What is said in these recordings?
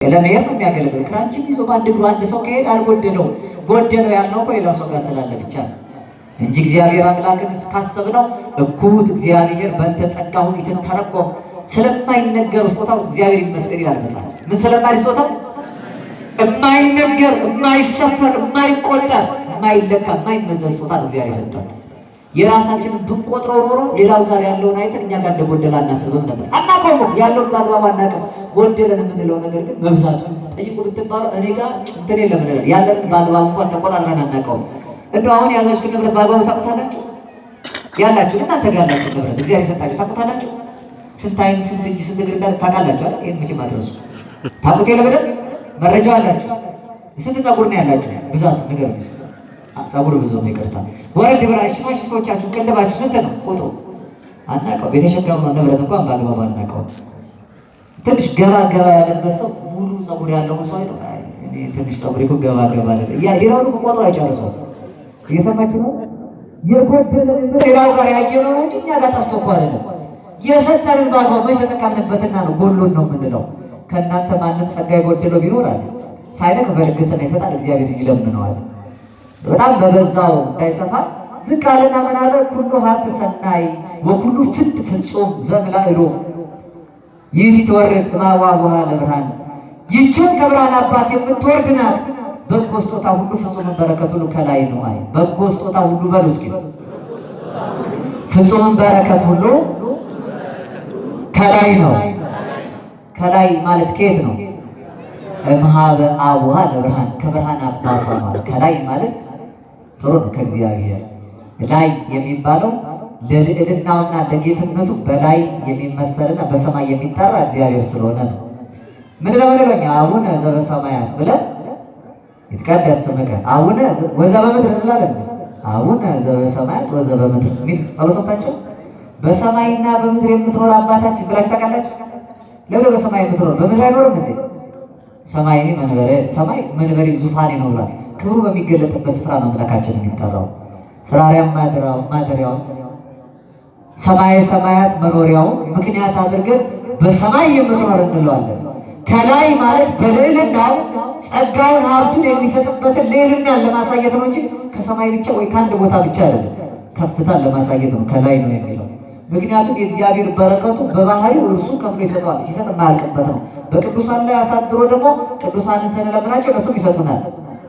ለመሄድ ነው የሚያገለግል። ክራንችን ይዞ በአንድ እግሩ አንድ ሰው ከሄድ አልጎደለው ጎደለው ያልነው እኮ ሌላው ሰው ጋር ስላለ ብቻ ነው እንጂ እግዚአብሔር አምላክን እስካሰብነው እኩት እግዚአብሔር በእንተ ጸጋሁ ይትተረጎም ስለማይነገር ስጦታው እግዚአብሔር ይመስገን ይላል መጽሐፍ። ምን ስለማይል ስጦታው የማይነገር የማይሰፈር የማይቆጠር የማይለካ የማይመዘዝ ስጦታ እግዚአብሔር ይሰጣል። የራሳችንን ብንቆጥረው ኖሮ ሌላው ጋር ያለውን አይተን እኛ ጋር እንደጎደለ አናስብም ነበር። አናውቀውም፣ ያለውን በአግባቡ አናውቅም። ጎደለን የምንለው ነገር ግን መብዛቱ ጠይቁ ብትባሉ እኔ ጋር እንትን የለም ነገር ያለን በአግባቡ እንኳን ተቆጣጥረን አናውቀውም። እንደው አሁን ያዛችሁትን ንብረት በአግባቡ ታውቁታላችሁ? ያላችሁ እናንተ ጋር ያላችሁ ንብረት እግዚአብሔር ሰጣችሁ ታውቁታላችሁ? ስንት አይን ስንት እጅ ስንት እግር እንዳለ ታውቃላችሁ አይደል? ይሄን መቼም አድረሱ ታውቁት የለ በደንብ መረጃው አላችሁ። ስንት ፀጉር ነው ያላችሁ? ብዛቱ ነገር ነው። ፀጉር ብዙ ነው ይቀርታል። ወረድ ብላችሁ ሽማሽቶቻችሁ ቀለባችሁ ስንት ነው ቁጥሩ? አናውቀው። የተሸከመው ንብረት እንኳን በአግባቡ አናውቀው። ትንሽ ገባ ገባ ያለበት ሰው ሙሉ ፀጉር ያለው ሰው አይተው እኔ ትንሽ ፀጉር እኮ ገባ ገባ አለ ያ ሌላው እኮ ቆጥሮ አይጨርሰው። እየሰማችሁ ነው? የጎደለ ሌላው ጋር ያየነው እንጂ እኛ ጋር ጠፍቶ እኮ አይደለም። የሰጠንን በአግባቡ የተጠቀምንበትና ነው ጎሎን ነው የምንለው። ከእናንተ ማንም ጸጋ የጎደለው ቢኖር አለ ሳይለቅ በልግስና ይሰጣል። እግዚአብሔር ይለምነዋል። በጣም በበዛው እንዳይሰፋ ዝቅ አለና ምን አለ? ኩሉ ሀብት ሰናይ ወኩሉ ፍት ፍጹም ዘምላእሎ ይህ ሲትወርድ ማዋጓ ለብርሃን ይህችን ከብርሃን አባት የምትወርድ ናት። በጎ ስጦታ ሁሉ ፍጹም በረከት ሁሉ ከላይ ነው። አይ በጎ ስጦታ ሁሉ በሉ እስኪ ፍጹም በረከት ሁሉ ከላይ ነው። ከላይ ማለት ከየት ነው? እምኀበ አቡሃ ለብርሃን ከብርሃን አባቷ ማለት ከላይ ማለት ጥሩ ነው። ከእግዚአብሔር ላይ የሚባለው ለልዕልናውና ለጌትነቱ በላይ የሚመሰልና በሰማይ የሚጠራ እግዚአብሔር ስለሆነ ነው። ምን ለማለኛ አቡነ ዘበሰማያት ብለን ይትቀደስ ስምከ አቡነ ወዘበምድር እንላለን። አቡነ ዘበሰማያት ወዘበምድር ሚል ጸሎታቸው በሰማይና በምድር የምትኖር አባታችን ብላችሁ ታውቃላችሁ? ለምን በሰማይ የምትኖር በምድር አይኖርም እንዴ? ሰማይ መንበሬ ሰማይ መንበሬ ዙፋኔ ነው ብሏል። ክብሩ በሚገለጥበት ስፍራ ነው አምላካችን የሚጠራው። ጽራሪያም ማደሪያው ሰማይ ሰማያት መኖሪያው ምክንያት አድርገን በሰማይ የምትኖር እንለዋለን። ከላይ ማለት በልዕልናው ጸጋውን ሀብቱን የሚሰጥበትን ልዕልናን ለማሳየት ነው እንጂ ከሰማይ ብቻ ወይ ከአንድ ቦታ ብቻ አይደለም። ከፍታን ለማሳየት ነው ከላይ ነው የሚለው። ምክንያቱም የእግዚአብሔር በረከቱ በባህሪው እርሱ ከፍሎ ይሰጠዋል። ሲሰጥ የማያልቅበት ነው። በቅዱሳን ላይ አሳድሮ ደግሞ ቅዱሳንን ስንለምናቸው እነሱም ይሰጡናል።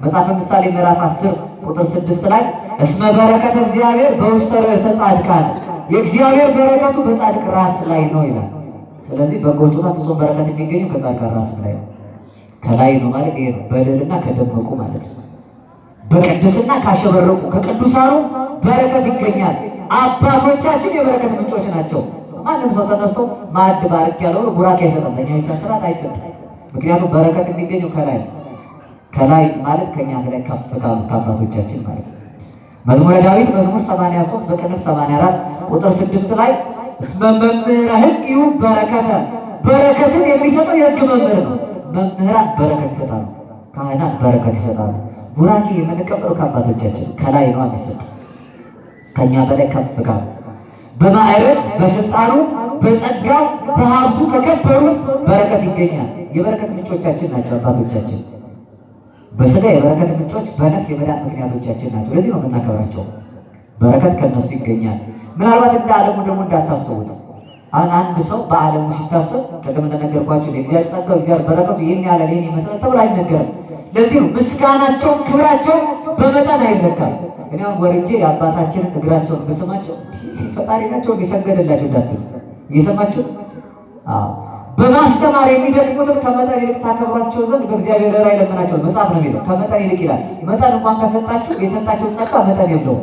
መጽሐፈ ምሳሌ ምዕራፍ 10 ቁጥር 6 ላይ እስመ በረከተ እግዚአብሔር በውስተ ርእሰ ጻድቃን የእግዚአብሔር በረከቱ በጻድቅ ራስ ላይ ነው ይላል። ስለዚህ በጎ ስጦታ ፍጹም በረከት የሚገኘው ከጻድቃን ራስ ላይ ነው። ከላይ ነው ማለት ይሄ ነው። በልዕልና ከደመቁ ማለት ነው። በቅድስና ካሸበረቁ ከቅዱሳኑ በረከት ይገኛል። አባቶቻችን የበረከት ምንጮች ናቸው። ማንም ሰው ተነስቶ ማዕድ ባርክ ያለው ቡራኬ አይሰጥም። ለኛ ይሳስራት አይሰጥም። ምክንያቱም በረከት የሚገኘው ከላይ ነው። ከላይ ማለት ከኛ ላይ ከፍ ካሉት ከአባቶቻችን ማለት ነው። መዝሙረ ዳዊት መዝሙር 83 በቅንፍ 84 ቁጥር 6 ላይ እስመ መምህረ ሕግ ይሁ በረከተ በረከትን የሚሰጠው የሕግ መምህር ነው። መምህራን በረከት ይሰጣሉ። ካህናት በረከት ይሰጣሉ። ቡራኬ የምንቀበለው ከአባቶቻችን ከላይ ነው የሚሰጥ ከኛ በላይ ከፍ ካሉ በማዕረግ በስልጣኑ በጸጋው በሀብቱ ከከበሩት በረከት ይገኛል። የበረከት ምንጮቻችን ናቸው አባቶቻችን። በስጋ የበረከት ምንጮች፣ በነፍስ የመዳን ምክንያቶቻችን ናቸው። ለዚህ ነው የምናከብራቸው። በረከት ከነሱ ይገኛል። ምናልባት እንደ ዓለሙ ደግሞ እንዳታስቡት። አሁን አንድ ሰው በዓለሙ ሲታሰብ ቅድም እንደነገርኳቸው የእግዚአብሔር ጸጋው የእግዚአብሔር በረከቱ ይህን ያለ ይህን ይመስላል ተብሎ አይነገርም። ለዚህ ነው ምስጋናቸው ክብራቸው በመጠን አይለካል። እኔ አሁን ወርጄ የአባታችንን እግራቸውን በስማቸው ፈጣሪ ናቸው የሰገደላቸው እንዳትሉ እየሰማችሁ በማስተማር የሚደክሙትን ከመጠን ይልቅ ታከብሯቸው ዘንድ በእግዚአብሔር ራይ ለምናቸው መጽሐፍ ነው የሚለው። ከመጠን ይልቅ ይላል። መጠን እንኳን ከሰጣችሁ የተሰጣቸው ጸጋ መጠን የለውም።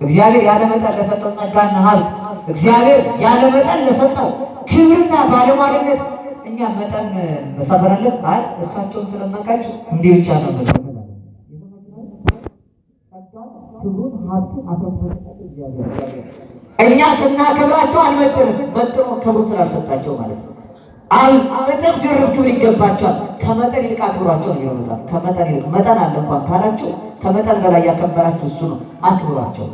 እግዚአብሔር ያለ መጠን ለሰጠው ጸጋና ሀብት እግዚአብሔር ያለ መጠን ለሰጠው ክብርና ባለሟልነት እኛ መጠን መሰበራለን። አይ እሳቸውን ስለመቃችሁ እንዲህ ብቻ ነው ማለት ነው። እኛ ስናከብራቸው አልመጥንም። መጥኖ ክብሩን ስላልሰጣቸው ማለት ነው። እጥፍ ድርብ ክብር ይገባቸዋል። ከመጠን ይልቅ አክብሯቸው ነው የሚለው መጽሐፍ። ከመጠን ይልቅ መጠን አለ እንኳን ካላችሁ ከመጠን በላይ ያከበራችሁ እሱ ነው። አክብሯቸው።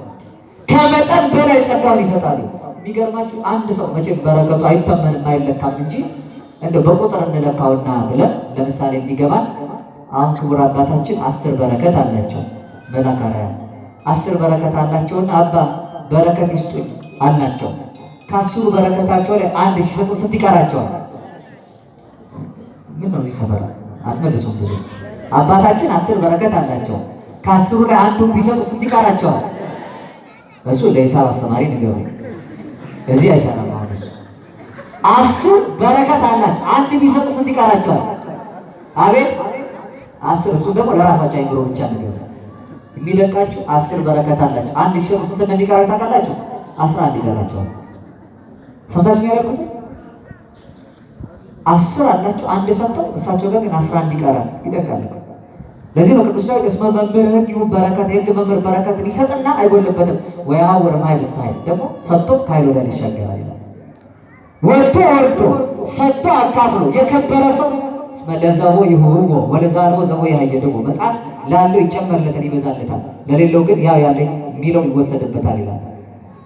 ከመጠን በላይ ጸጋውን ይሰጣሉ። የሚገርማችሁ አንድ ሰው መቼም በረከቱ አይተመንም አይለካም እንጂ እንደው በቁጥር እንለካውና ብለን ለምሳሌ እንዲገባን አሁን ክቡር አባታችን 10 በረከት አላቸው። መላካሪያ 10 በረከት አላቸውና አባ በረከት ይስጡኝ አላቸው። ከ10 በረከታቸው ላይ አንድ ሲሰጡ ስንት ይቀራቸዋል? ምን ነው እዚህ ሰፈር አትመልሱም? ብዙ አባታችን 10 በረከት አላቸው። ከ10 ላይ አንዱን ቢሰጡ ስንት ይቀራቸዋል? እሱ ለሂሳብ አስተማሪ ንገሩ። እዚህ አይሰራም። አሁን 10 በረከት አላቸው። አንድ ቢሰጡ ስንት ይቀራቸዋል? አቤት 10። እሱ ደግሞ ለራሳቸው አይምሮ ብቻ ንገሩ። የሚለቃችሁ 10 በረከት አላቸው። አንድ ሲሰጡ ስንት እንደሚቀራቸው ታውቃላችሁ? 11 ይቀራቸዋል። ሰምታችሁ ያለቁት 10 አላቸው። አንድ ሰጥተው እሳቸው ጋር ግን 11 ይቀራል። ይደቃል። ለዚህ ነው ቅዱስ ዳዊት እስመ መምህር ሕግ በረከት የሕግ መምህር በረከትን ይሰጥና አይጎልበትም። ወያውር ማይል ስታይል ደግሞ ሰጥቶ ከኃይል ወደ ኃይል ይሻገራል ይላል። ወርዶ ሰጥቶ አካፍሎ የከበረ ሰው ለዘቦ ይሁቦ ወለዛልቦ ዘቦ ያየደቦ መጽሐፍ ላለው ይጨመርለታል ይበዛለታል፣ ለሌለው ግን ያው ያለኝ የሚለው ይወሰድበታል ይላል።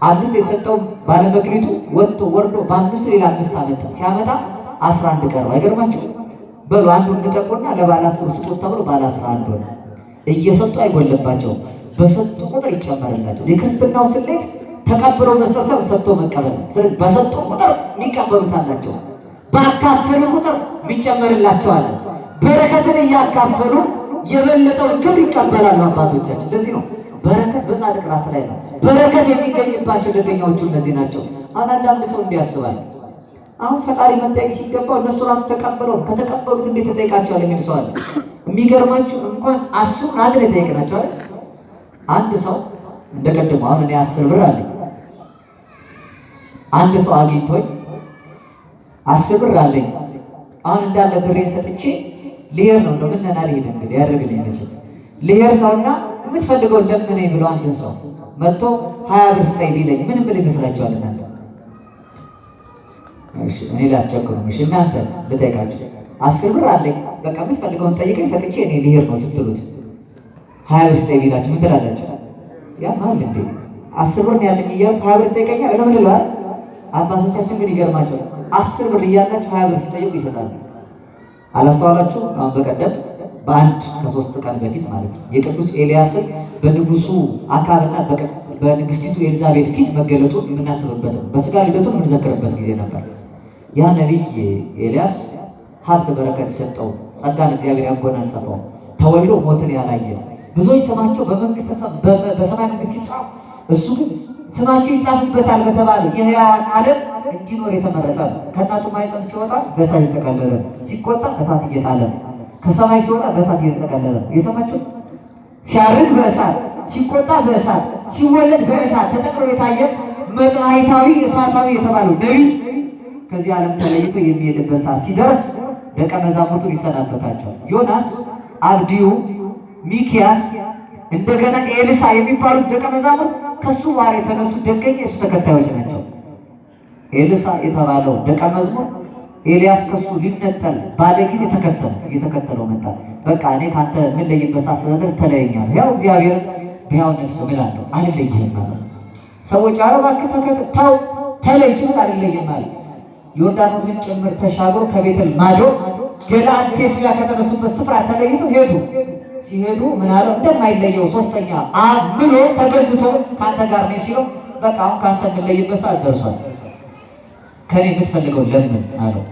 5 የሰጠው ባለመክሊቱ ወጥቶ ወርዶ በ5 ሌላ 5 አመጣ። ሲያመጣ 11 ቀረው። አይገርማችሁ? በሉ አንዱን እንጠቁና ለባለ 10 ስጡት ተብሎ ባለ 11 ሆነ። እየሰጡ አይጎልባቸውም፣ በሰጡ ቁጥር ይጨመርላቸው። የክርስትናው ስሌት ተቀብሎ መስጠት ሰጥቶ መቀበል ነው። ስለዚህ በሰጡ ቁጥር የሚቀበሉት አላቸው፣ ባካፈሉ ቁጥር የሚጨመርላቸው አለ። በረከትን እያካፈሉ የበለጠውን ክብር ይቀበላሉ አባቶቻችን። ለዚህ ነው በረከት በጻድቅ ራስ ላይ ነው። በረከት የሚገኝባቸው ደገኛዎቹ እነዚህ ናቸው። አንዳንድ ሰው እንዲያስባል አሁን ፈጣሪ መጠየቅ ሲገባው እነሱ ራሱ ተቀበለው ከተቀበሉት እንዴት ተጠይቃቸዋል የሚል ሰው አለ። የሚገርማችሁ እንኳን 10 አንድ ላይ ተጠይቀናቸው አይደል? አንድ ሰው እንደቀደሙ አሁን እኔ 10 ብር አለኝ። አንድ ሰው አግኝቶኝ 10 ብር አለኝ አሁን እንዳለ ብሬን ሰጥቼ ልሄድ ነው እንደው ምንና ልሄድ እንግዲህ ያደርግልኝ መቼም ልሄድ ነውና የምትፈልገው ለምነኝ ብሎ አንድ ሰው መጥቶ 20 ብር ስጠኝ ቢለኝ ምን ብል ይመስላችኋል እናንተ? እሺ እኔ ላቸኩል ነው። እሺ እናንተ ልጠይቃችሁ 10 ብር አለኝ በቃ የምትፈልገውን ጠይቀኝ ሰጥቼ እኔ ልሄድ ነው ስትሉት 20 ብር ስጠኝ ቢላችሁ ምን ትላላችሁ? ያ ማለት እንዴ 10 ብር ነው ያለኝ እያልኩ 20 ብር ጠይቀኛል ለምን ይላል? አባቶቻችን ግን ይገርማቸዋል። 10 ብር እያላችሁ 20 ብር ሲጠይቁ ይሰጣሉ። አላስተዋላችሁ? አሁን በቀደም በአንድ ከ3 ቀን በፊት ማለት ነው የቅዱስ ኤልያስን በንጉሱ አካብና በንግስቲቱ ኤልዛቤል ፊት መገለጡን የምናስብበት ነው። በስጋ ልደቱን የምንዘክርበት ጊዜ ነበር። ያ ነቢይ ኤልያስ ሀብት በረከት ሰጠው፣ ጸጋን እግዚአብሔር ያጎናጸፈው፣ ተወልዶ ሞትን ያላየ ብዙዎች ስማቸው በሰማይ መንግስት ሲጻፍ እሱ ግን ስማቸው ይጻፍበታል በተባለ የሕያዋን ዓለም እንዲኖር የተመረጠ ነው። ከእናቱ ማኅፀን ሲወጣ በእሳት የተጠቀለለ፣ ሲቆጣ እሳት እየጣለ፣ ከሰማይ ሲወጣ በእሳት እየተጠቀለለ የሰማቸው ሲያርግ በእሳት ሲቆጣ በእሳት ሲወለድ በእሳት ተጠቅሎ የታየ መላእክታዊ እሳታዊ የተባለው ነቢይ ከዚህ ዓለም ተለይቶ የሚሄድበት ሰዓት ሲደርስ ደቀ መዛሙርቱን ይሰናበታቸዋል። ዮናስ፣ አብድዩ፣ ሚክያስ እንደገና ኤልሳ የሚባሉት ደቀ መዛሙርት ከሱ በኋላ የተነሱ ደገኛ የሱ ተከታዮች ናቸው። ኤልሳ የተባለው ደቀ መዝሙር ኤልያስ ከሱ ሊነጠል ባለ ጊዜ እየተከተለው መጣ። በቃ እኔ ካንተ ምን ለይበት ሰዓት ስለደረስ ተለየኛል። ያው እግዚአብሔር በያው ነፍስ እምላለሁ አልለይህም ማለት ሰዎች አረባክ ተከተው ተለይ ሲሉት አልለይህም ማለት ዮርዳኖስን ጭምር ተሻግሮ ከቤተል ማዶ ገላቴስያ ከተነሱበት ስፍራ ተለይተው ሄዱ። ሲሄዱ ምን አለው? እንደማይለየው ሶስተኛ አምኖ ተገዝቶ ካንተ ጋር ነኝ ሲለው በቃ አሁን ካንተ የምለይበት ሰዓት ደርሷል፣ ከኔ የምትፈልገው ለምን አለው።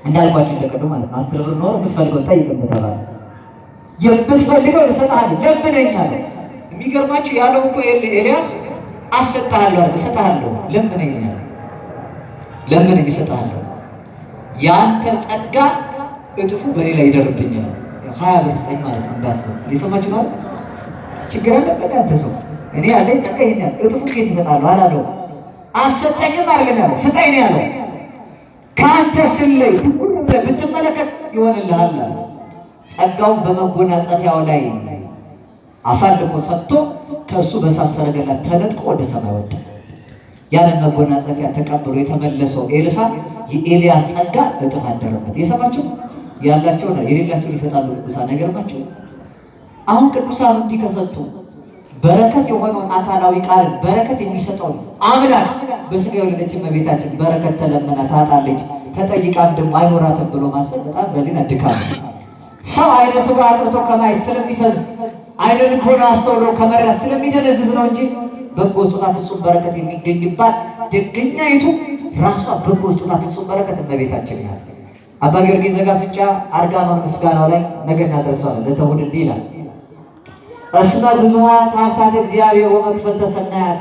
እንዳልኳችሁ እንደቀደሙ ማለት ነው 10 ብር ኖሮ የምትፈልገው ጠይቅም ተባለ። የምትፈልገው እሰጥሃለሁ ለምነኝ አለ። የሚገርማችሁ ያለው እኮ ኤልያስ አሰጥሃለሁ አይደል? እሰጥሃለሁ ለምነኝ አለ። ለምነኝ እሰጥሃለሁ፣ ያንተ ጸጋ እጥፉ በኔ ላይ ይደርብኛል። 20 ብር ስጠኝ ማለት ነው። እንዳሰብ የሰማችሁ ነው። ችግር አለበት አንተ ሰው እኔ ያለኝ ጸጋ ይሄን እጥፉ ከየት ይሰጣሉ አላለው። አሰጠኝም አይደለም ያለው ስጠኝ ነው ያለው። ካንተ ስለይ ብትመለከት ይሆንልሃል። ጸጋውን በመጎናጸፊያው ላይ አሳልፎ ሰጥቶ ከእሱ በእሳት ሰረገላ ተነጥቆ ወደ ሰማይ ወጣ። ያንን መጎናጸፊያ ተቀብሎ የተመለሰው ኤልሳ የኤልያስ ጸጋ እጥፍ አደረበት። የሰማችሁ ያላቸው የሌላቸው ይሰጣሉ ቅዱሳን ነገር ናቸው። አሁን ቅዱሳን እንዲህ ከሰጡ በረከት የሆነውን አካላዊ ቃል በረከት የሚሰጠው አምላክ በስጋ የወለደች እመቤታችን በረከት ተለመና ታጣለች። ተጠይቃም ደግሞ አይኖራትም ብሎ ማሰብ በጣም በሊና ድካም ነው። ሰው አይነ ስጋ አጥርቶ ከማየት ስለሚፈዝ አይነ ልቦና አስተውሎ ከመረዳት ስለሚደነዝዝ ነው እንጂ በጎ ስጦታ ፍጹም በረከት የሚገኝባት ደገኛይቱ ራሷ በጎ ስጦታ ፍጹም በረከት እመቤታችን ናት። አባ ጊዮርጊስ ዘጋስጫ አርጋኖን ምስጋናው ላይ ነገ እናደርሰዋለን። ለተውድ እንዲህ ይላል እስመ ብዙኃት ሀብታት እግዚአብሔር ወመክፈልተ ሰናያት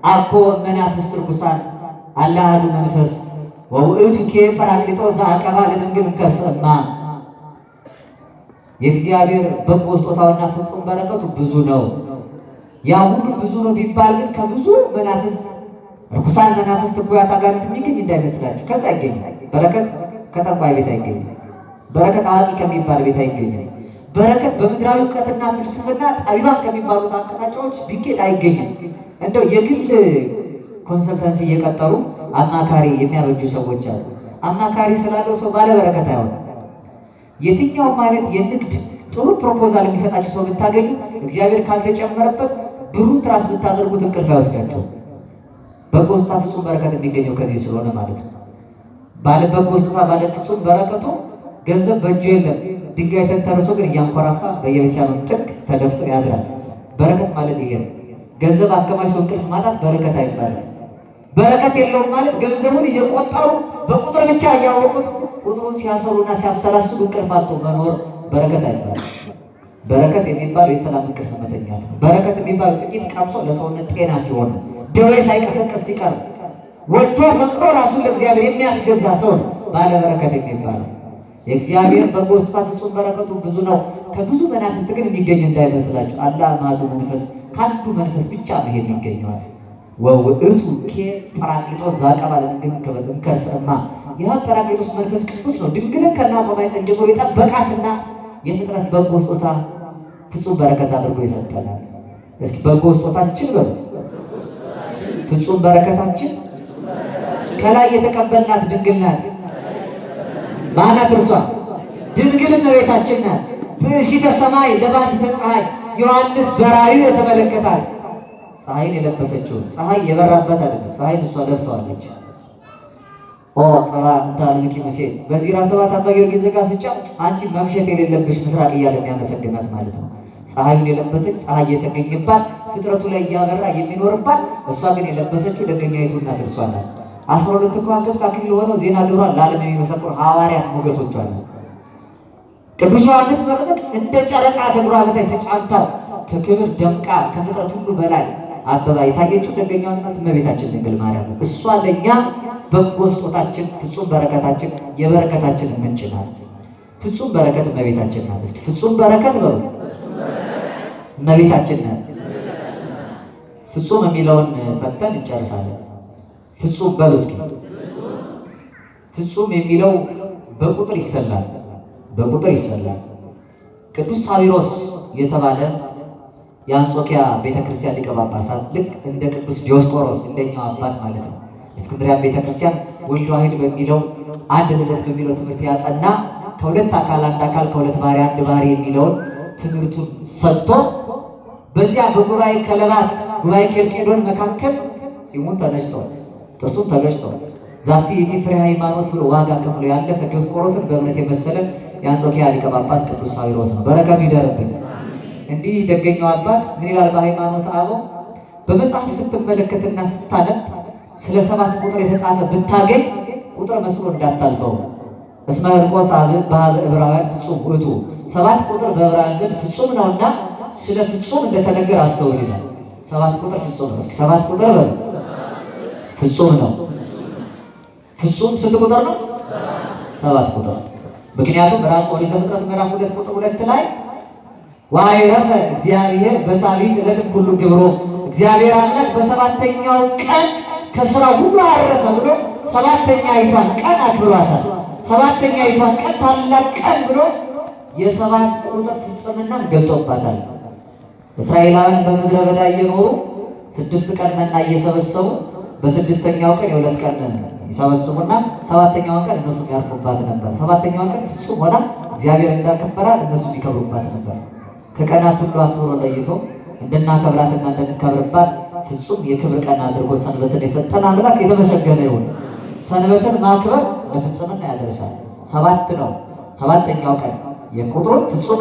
አኮ መናፍስት ርኩሳን አላ አሐዱ መንፈስ ወውእቱ ጰራቅሊጦስ ዘአቀባ ለድንግል እምከርሰ። የእግዚአብሔር በጎ ስጦታውና ፍጹም በረከቱ ብዙ ነው። ያ ሁሉ ብዙ ነው ቢባል ግን ከብዙ መናፍስት ርኩሳን መናፍስት እኩያት አጋንንት የሚገኝ እንዳይመስላችሁ። ከዛ ይገኛል። በረከት ከጠንቋይ ቤት አይገኝም። በረከት አዋቂ ከሚባል ቤት አይገኝም። በረከት በምድራዊ እውቀትና ፍልስፍና ጠቢባን ከሚባሉት አቅጣጫዎች ቢኬድ አይገኝም። እንደው የግል ኮንሰልታንሲ እየቀጠሩ አማካሪ የሚያበጁ ሰዎች አሉ። አማካሪ ስላለው ሰው ባለ በረከት አይሆንም። የትኛው ማለት የንግድ ጥሩ ፕሮፖዛል የሚሰጣችሁ ሰው ብታገኙ እግዚአብሔር ካልተጨመረበት ብሩ ትራስ ብታደርጉት እንቅልፍ አይወስዳቸው። በጎ ስጦታ ፍጹም በረከት የሚገኘው ከዚህ ስለሆነ ማለት ነው። ባለ በጎ ስጦታ ባለ ፍጹም በረከቱ ገንዘብ በእጁ የለም፣ ድንጋይ ተንተርሶ ግን እያንኮራፋ በየቤተክርስቲያኑ ጥግ ተደፍቶ ያድራል። በረከት ማለት ይሄ ነው። ገንዘብ አከማችቶ እንቅልፍ ማጣት በረከት አይባልም። በረከት የለውም ማለት ገንዘቡን እየቆጠሩ በቁጥር ብቻ እያወቁት ቁጥሩን ሲያሰሩና ሲያሰላስሉ እንቅልፍ አጥቶ መኖር በረከት አይባልም። በረከት የሚባለው የሰላም እንቅልፍ መተኛት ነው። በረከት የሚባለው ጥቂት ቀምሶ ለሰውነት ጤና ሲሆን ደዌ ሳይቀሰቀስ ሲቀር ወዶ ፈቅዶ ራሱን ለእግዚአብሔር የሚያስገዛ ሰው ነው ባለ በረከት የሚባለው። የእግዚአብሔር በጎ ስጦታ ፍጹም በረከቱ ብዙ ነው። ከብዙ መናፍስት ግን የሚገኝ እንዳይመስላችሁ። አላ አሐዱ መንፈስ ከአንዱ መንፈስ ብቻ መሄድ ይገኘዋል። ወውእቱ ጰራቅሊጦስ ዘአቀባ ለድንግል እምከርሰ እማ። ይህ ጰራቅሊጦስ መንፈስ ቅዱስ ነው። ድንግልን ከእናቷ ማኅፀን ጀምሮ የጠበቃትና የፍጥረት በጎ ስጦታ ፍጹም በረከት አድርጎ ይሰጠናል። እስኪ በጎ ስጦታችን በሉ፣ ፍጹም በረከታችን ከላይ የተቀበልናት ድንግል ናት። ማናት? እርሷ ድንግል እመቤታችን ናት። ብእሲተ ሰማይ ለባሲተ ፀሐይ ዮሐንስ በራእዩ የተመለከታት ፀሐይን የለበሰችውን ፀሐይ የበራበት አይደለም፣ ፀሐይን እሷ ለብሰዋለች። ኦ ጽባ እንታልኪ ሙሴ በዚህ ራስ ሰባት አባ ጊዮርጊስ ዘጋስጫ አንቺ መምሸት የሌለብሽ ምስራቅ እያለ የሚያመሰግናት ማለት ነው። ፀሐዩን የለበሰች ፀሐይ የተገኘባት ፍጥረቱ ላይ እያበራ የሚኖርባት እሷ ግን የለበሰችው ደገኛይቱ እናት እርሷ ናት። 12 ከዋክብት አክሊል ሆነው ዜና ግብሯን ለዓለም የሚመሰክሩ ሐዋርያት ሞገሶቿ አሉ። ቅዱስ ዮሐንስ መጥምቅ እንደ ጨረቃ ከእግሯ በታች ተጫምታው ከክብር ደምቃ ከፍጥረት ሁሉ በላይ አበባ የታየችው ደገኛዋ እናት እመቤታችን ድንግል ማርያም ነው። እሷ ለእኛ በጎ ስጦታችን ፍጹም በረከታችን የበረከታችን ምንጭ ናት። ፍጹም በረከት እመቤታችን ናት። እስኪ ፍጹም በረከት በሉ፣ እመቤታችን ናት። ፍጹም የሚለውን ፈተን እንጨርሳለን። ፍጹም በሉ እስኪ። ፍጹም የሚለው በቁጥር ይሰላል፣ በቁጥር ይሰላል። ቅዱስ ሳዊሮስ የተባለ የአንጾኪያ ቤተክርስቲያን ሊቀ ጳጳሳት ልክ እንደ ቅዱስ ዲዮስቆሮስ እንደኛው አባት ማለት ነው። እስክንድርያ ቤተክርስቲያን ወልድ ዋሕድ በሚለው አንድ ልደት በሚለው ትምህርት ያጸና ከሁለት አካል አንድ አካል ከሁለት ባሕርይ አንድ ባሕርይ የሚለውን ትምህርቱን ሰጥቶ በዚያ በጉባኤ ከለባት ጉባኤ ኬልቄዶን መካከል ጺሙን ተነጭቷል፣ ጥርሱን ተገጭቷል። ዛቲ የቲ ፍሬ ሃይማኖት ብሎ ዋጋ ከፍሎ ያለፈ ዲዮስቆሮስን በእምነት የመሰለ የአንጾኪያ ሊቀ ጳጳስ ቅዱስ ሳዊሮስ ነው። በረከቱ ይደርብን። እንዲህ ደገኛው አባት ምን ይላል? በሃይማኖት አበው በመጽሐፍ ስትመለከትና ስታነብ ስለ 7 ቁጥር የተጻፈ ብታገኝ ቁጥር መስሎ እንዳታልፈው። እስመ ዕልቆ ሳብዕ በኀበ ዕብራውያን ፍጹም ውእቱ 7 ቁጥር በዕብራውያን ዘንድ ፍጹም ነውና ስለ ፍጹም እንደተነገረ አስተውል ይላል። 7 ቁጥር ፍጹም ነው። እስኪ 7 ቁጥር በሉ፣ ፍጹም ነው። ፍጹም ስንት ቁጥር ነው? 7 ቁጥር። ምክንያቱም ራሱ ኦሪት ዘፍጥረት ምዕራፍ 2 ቁጥር 2 ላይ ወዐረፈ እግዚአብሔር በሳቢዕ ዕለት ኩሉ ግብሮ፣ እግዚአብሔር አምላክ በሰባተኛው ቀን ከስራው ሁሉ አረፈ ብሎ ሰባተኛይቷን ቀን አክብሯታል። ሰባተኛይቷን ቀን ታላቅ ቀን ብሎ የ7 ቁጥር ፍጽምናን ገልጦባታል። እስራኤላውያን በምድረ በዳ እየኖሩ 6 ቀን መና እየሰበሰቡ በ6ኛው ቀን የ2 ቀን ይሰበስቡና 7ኛውን ቀን እነሱ ያርፉባት ነበር። 7ኛውን ቀን ፍጹም ሆና እግዚአብሔር እንዳከበራት እነሱ ይከብሩባት ነበር። ከቀናት ሁሉ አክብሮ ለይቶ እንድናከብራትና እንድንከብርባት ፍጹም የክብር ቀን አድርጎ ሰንበትን የሰጠን አምላክ የተመሰገነ ይሁን። ሰንበትን ማክበር ለፍጽምና ያደርሳል። 7 ነው። 7ኛው ቀን የቁጥሩን ፍጹም